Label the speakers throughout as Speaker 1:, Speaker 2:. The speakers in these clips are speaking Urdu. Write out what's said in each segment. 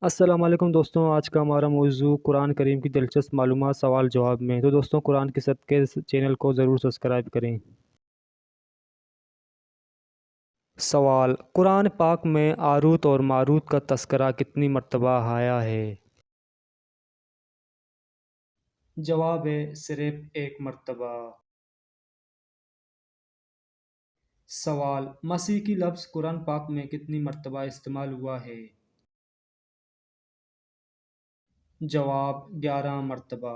Speaker 1: السلام علیکم دوستوں، آج کا ہمارا موضوع قرآن کریم کی دلچسپ معلومات سوال جواب میں تو دوستوں قرآن کے صدقے چینل کو ضرور سبسکرائب کریں۔ سوال: قرآن پاک میں ہاروت اور ماروت کا تذکرہ کتنی مرتبہ آیا ہے؟ جواب ہے صرف ایک مرتبہ۔ سوال: مسیح کی لفظ قرآن پاک میں کتنی مرتبہ استعمال ہوا ہے؟ جواب 11 مرتبہ۔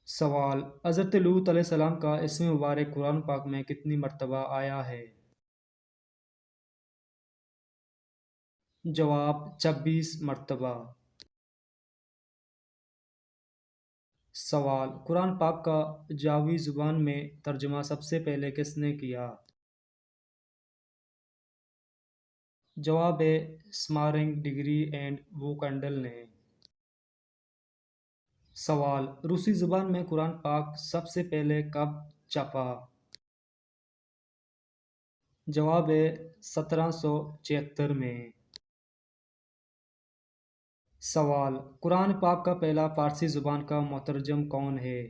Speaker 1: سوال: حضرت لوط علیہ السلام کا اسم مبارک قرآن پاک میں کتنی مرتبہ آیا ہے؟ جواب 26 مرتبہ۔ سوال: قرآن پاک کا جاوی زبان میں ترجمہ سب سے پہلے کس نے کیا؟ جواب ہے اسمارنگ ڈگری اینڈ ووکنڈل نے۔ سوال: روسی زبان میں قرآن پاک سب سے پہلے کب چھپا؟ جواب ہے 1776 میں۔ سوال: قرآن پاک کا پہلا فارسی زبان کا مترجم کون ہے؟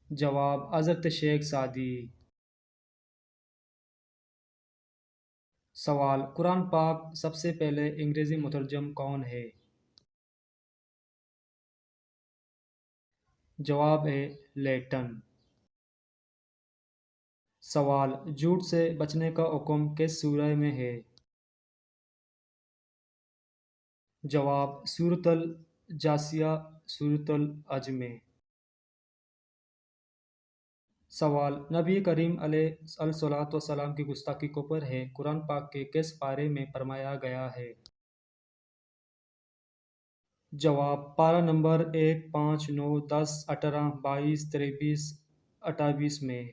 Speaker 1: جواب حضرت شیخ سعدی۔ سوال: قرآن پاک سب سے پہلے انگریزی مترجم کون ہے؟ جواب ہے لیٹن۔ سوال: جھوٹ سے بچنے کا حکم کس سورہ میں ہے؟ جواب سورۃ الجاثیہ، سورۃ الحج میں۔ سوال: نبی کریم علیہ الصلوۃ والسلام کی گستاخی کفر ہے قرآن پاک کے کس پارے میں فرمایا گیا ہے؟ جواب پارہ نمبر 1، 5، 9، 10، 18، 22، 23، 28 میں۔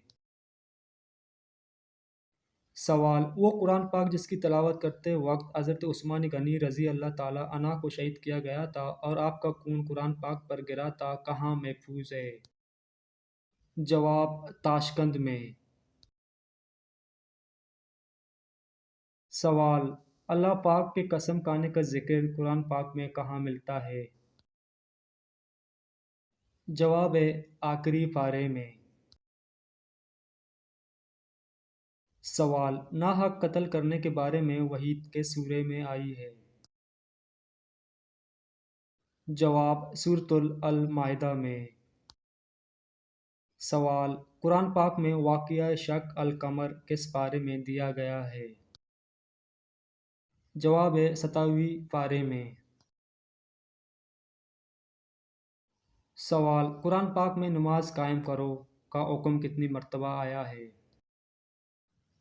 Speaker 1: سوال: وہ قرآن پاک جس کی تلاوت کرتے وقت حضرت عثمان غنی رضی اللہ تعالیٰ عنہ کو شہید کیا گیا تھا اور آپ کا خون قرآن پاک پر گرا تھا، کہاں محفوظ ہے؟ جواب تاشقند میں۔ سوال: اللہ پاک کے قسم کھانے کا ذکر قرآن پاک میں کہاں ملتا ہے؟ جواب ہے آخری پارے میں۔ سوال: ناحق قتل کرنے کے بارے میں وعید کس سورہ میں آئی ہے؟ جواب سورۃ المائدہ میں۔ سوال: قرآن پاک میں واقعہ شق القمر کس پارے میں دیا گیا ہے؟ جواب ہے 27ویں پارے میں۔ سوال: قرآن پاک میں نماز قائم کرو کا حکم کتنی مرتبہ آیا ہے؟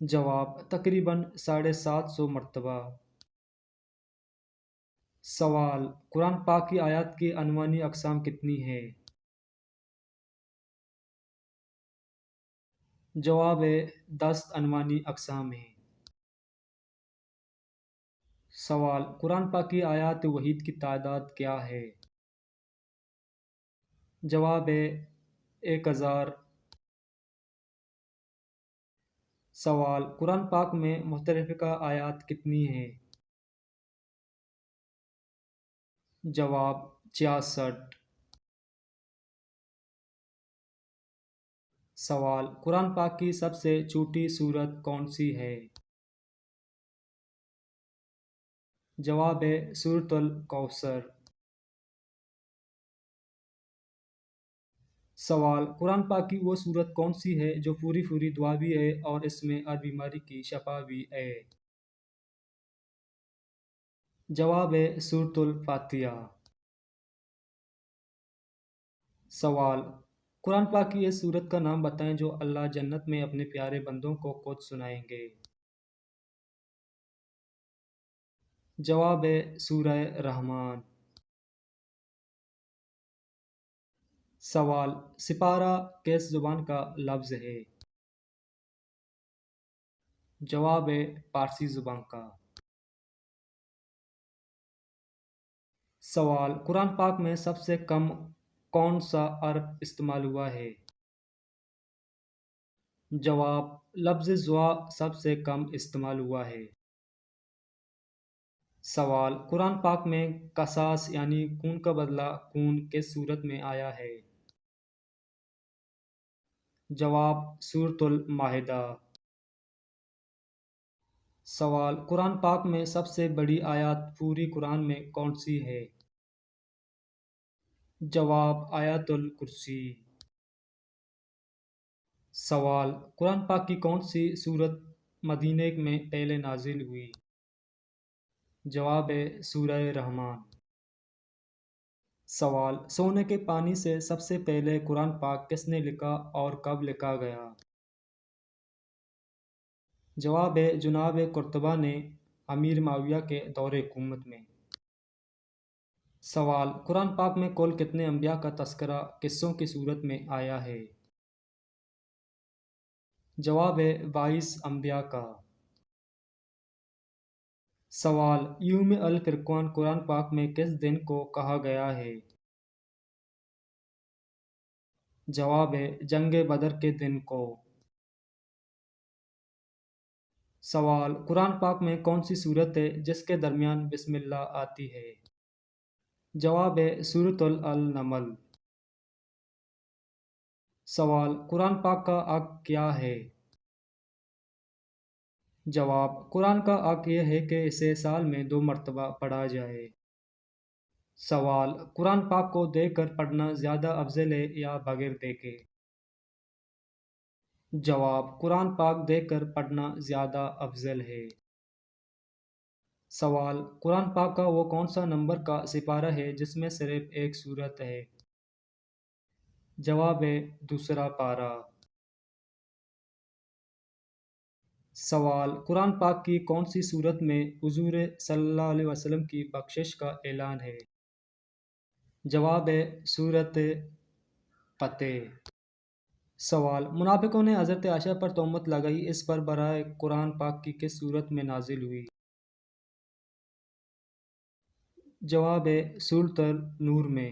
Speaker 1: جواب تقریباً 750 مرتبہ۔ سوال: قرآن پاک کی آیات کی عنوانی اقسام کتنی ہیں؟ جواب ہے 10 عنوانی اقسام ہیں۔ سوال: قرآن پاک کی آیات وحید کی تعداد کیا ہے؟ جواب ہے 1000۔ سوال: قرآن پاک میں متفرقہ آیات کتنی ہیں؟ جواب 66۔ سوال: قرآن پاک کی سب سے چھوٹی سورت کون سی ہے؟ جواب ہے سورۃ الکوثر۔ سوال: قرآن پاک کی وہ سورت کون سی ہے جو پوری دعا بھی ہے اور اس میں ہر بیماری کی شفا بھی ہے؟ جواب ہے سورۃ الفاتحہ۔ سوال: قرآن پاک کی اس سورت کا نام بتائیں جو اللہ جنت میں اپنے پیارے بندوں کو خود سنائیں گے۔ جواب ہے سورہ رحمان۔ سوال: سپارہ کس زبان کا لفظ ہے؟ جواب ہے فارسی زبان کا۔ سوال: قرآن پاک میں سب سے کم کون سا حرف استعمال ہوا ہے؟ جواب: لفظ زوا سب سے کم استعمال ہوا ہے۔ سوال: قرآن پاک میں قصاص یعنی خون کا بدلہ خون کس صورت میں آیا ہے؟ جواب: سورۃ المائدہ۔ سوال: قرآن پاک میں سب سے بڑی آیت پوری قرآن میں کون سی ہے؟ جواب: آیت الکرسی۔ سوال: قرآن پاک کی کون سی سورت مدینہ میں پہلے نازل ہوئی؟ جواب: سورہ رحمان۔ سوال: سونے کے پانی سے سب سے پہلے قرآن پاک کس نے لکھا اور کب لکھا گیا؟ جواب: جناب قرطبہ نے امیر معاویہ کے دور حکومت میں۔ سوال: قرآن پاک میں کل کتنے انبیاء کا تذکرہ قصوں کی صورت میں آیا ہے؟ جواب: 22 انبیاء کا۔ سوال: یوم الفرقان قرآن پاک میں کس دن کو کہا گیا ہے؟ جواب: جنگ بدر کے دن کو۔ سوال: قرآن پاک میں کون سی صورت ہے جس کے درمیان بسم اللہ آتی ہے؟ جواب: سورۃ النمل۔ سوال: قرآن پاک کا حق کیا ہے؟ جواب: قرآن کا حق یہ ہے کہ اسے سال میں 2 مرتبہ پڑھا جائے۔ سوال: قرآن پاک کو دیکھ کر پڑھنا زیادہ افضل ہے یا بغیر دیکھے؟ جواب: قرآن پاک دیکھ کر پڑھنا زیادہ افضل ہے۔ سوال: قرآن پاک کا وہ کون سا نمبر کا سپارہ ہے جس میں صرف ایک سورت ہے؟ جواب: دوسرا پارہ۔ سوال: قرآن پاک کی کون سی سورت میں حضور صلی اللہ علیہ وسلم کی بخشش کا اعلان ہے؟ جواب: سورۃ فتح۔ سوال: منافقوں نے حضرت عائشہ پر تہمت لگائی، اس پر برائے قرآن پاک کی کس سورت میں نازل ہوئی؟ جواب: سورۃ النور میں۔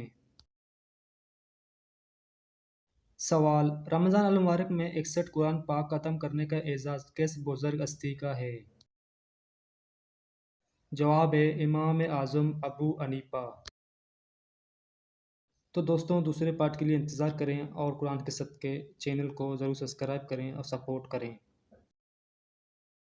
Speaker 1: سوال: رمضان المبارک میں 61 قرآن پاک ختم کرنے کا اعزاز کس بزرگ ہستی کا ہے؟ جواب: امام اعظم ابو حنیفہ۔ تو دوستوں دوسرے پارٹ کے لیے انتظار کریں اور قرآن کے صدقے چینل کو ضرور سبسکرائب کریں اور سپورٹ کریں۔